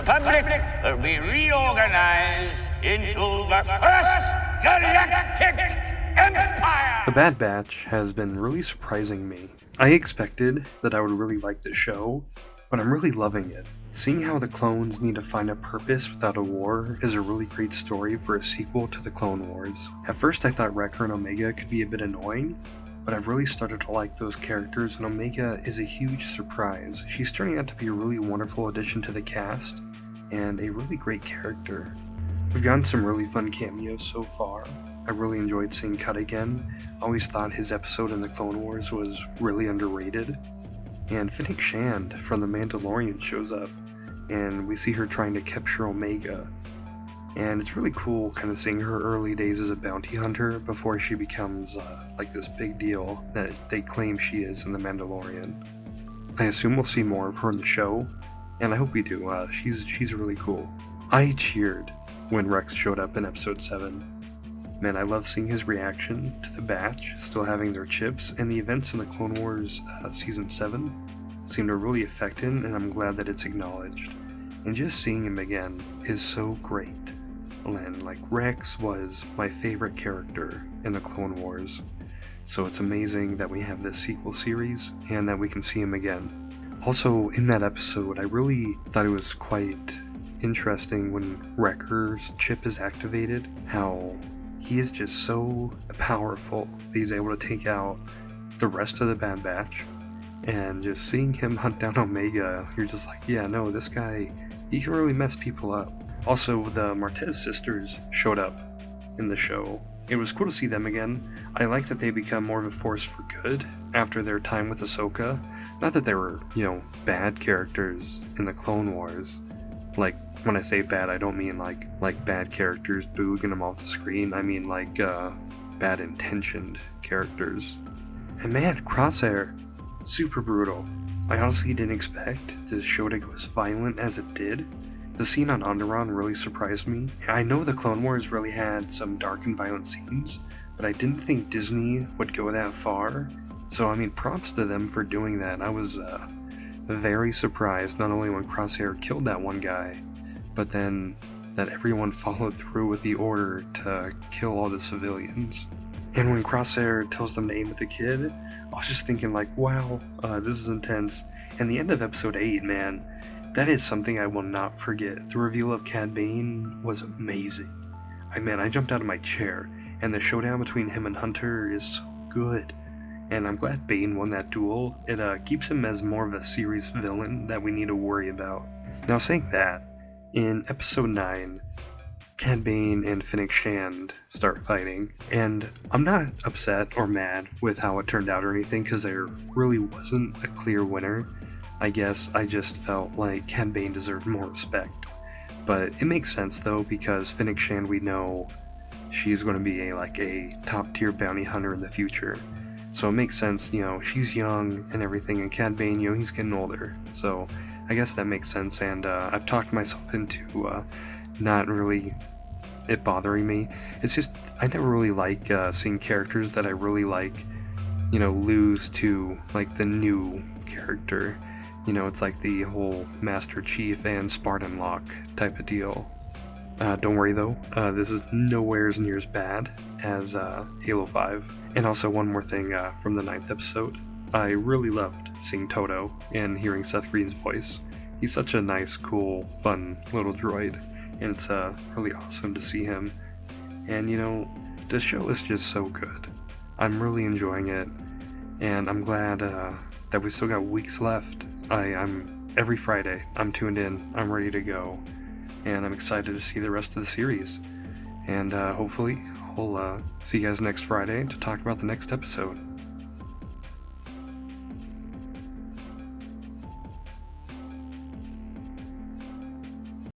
Republic will be reorganized into the First Galactic Empire! The Bad Batch has been really surprising me. I expected that I would really like the show, but I'm really loving it. Seeing how the clones need to find a purpose without a war is a really great story for a sequel to the Clone Wars. At first I thought Wrecker and Omega could be a bit annoying, but I've really started to like those characters, and Omega is a huge surprise. She's turning out to be a really wonderful addition to the cast, and a really great character. We've gotten some really fun cameos so far. I really enjoyed seeing Cut again. I always thought his episode in the Clone Wars was really underrated. And Fennec Shand from The Mandalorian shows up, and we see her trying to capture Omega. And it's really cool kind of seeing her early days as a bounty hunter before she becomes like this big deal that they claim she is in The Mandalorian. I assume we'll see more of her in the show, and I hope we do. She's really cool. I cheered when Rex showed up in episode 7. Man, I love seeing his reaction to the Batch still having their chips, and the events in the Clone Wars Season 7 seem to really affect him, and I'm glad that it's acknowledged. And just seeing him again is so great. And like, Rex was my favorite character in the Clone Wars, so it's amazing that we have this sequel series and that we can see him again. Also, in that episode, I really thought it was quite interesting when Wrecker's chip is activated, how he is just so powerful that he's able to take out the rest of the Bad Batch. And just seeing him hunt down Omega, you're just like, yeah, no, this guy, he can really mess people up. Also, the Martez sisters showed up in the show. It was cool to see them again. I like that they become more of a force for good after their time with Ahsoka. Not that they were, bad characters in the Clone Wars. Like, when I say bad, I don't mean like bad characters booging them off the screen. I mean like bad intentioned characters. And man, Crosshair, super brutal. I honestly didn't expect this show to go as violent as it did. The scene on Onderon really surprised me. I know the Clone Wars really had some dark and violent scenes, but I didn't think Disney would go that far. So I mean, props to them for doing that. I was very surprised, not only when Crosshair killed that one guy, but then that everyone followed through with the order to kill all the civilians. And when Crosshair tells them to aim at the kid, I was just thinking like, wow, this is intense. And the end of episode 8, man, that is something I will not forget. The reveal of Cad Bane was amazing. I jumped out of my chair, and the showdown between him and Hunter is so good. And I'm glad Bane won that duel. It keeps him as more of a serious villain that we need to worry about. Now, saying that, in episode 9, Cad Bane and Fennec Shand start fighting, and I'm not upset or mad with how it turned out or anything, because there really wasn't a clear winner. I guess I just felt like Cad Bane deserved more respect. But it makes sense though, because Fennec Shand, we know she's going to be a top tier bounty hunter in the future. So it makes sense, she's young and everything, and Cad Bane, he's getting older. So I guess that makes sense, and I've talked myself into not really it bothering me. It's just, I never really like seeing characters that I really like, lose to the new character. It's like the whole Master Chief and Spartan Locke type of deal. Don't worry though, this is nowhere near as bad as Halo 5. And also one more thing from the 9th episode. I really loved seeing Toto and hearing Seth Green's voice. He's such a nice, cool, fun little droid, and it's really awesome to see him. And the show is just so good. I'm really enjoying it, and I'm glad that we still got weeks left. I'm every Friday, I'm tuned in, I'm ready to go, and I'm excited to see the rest of the series. And hopefully, we'll see you guys next Friday to talk about the next episode.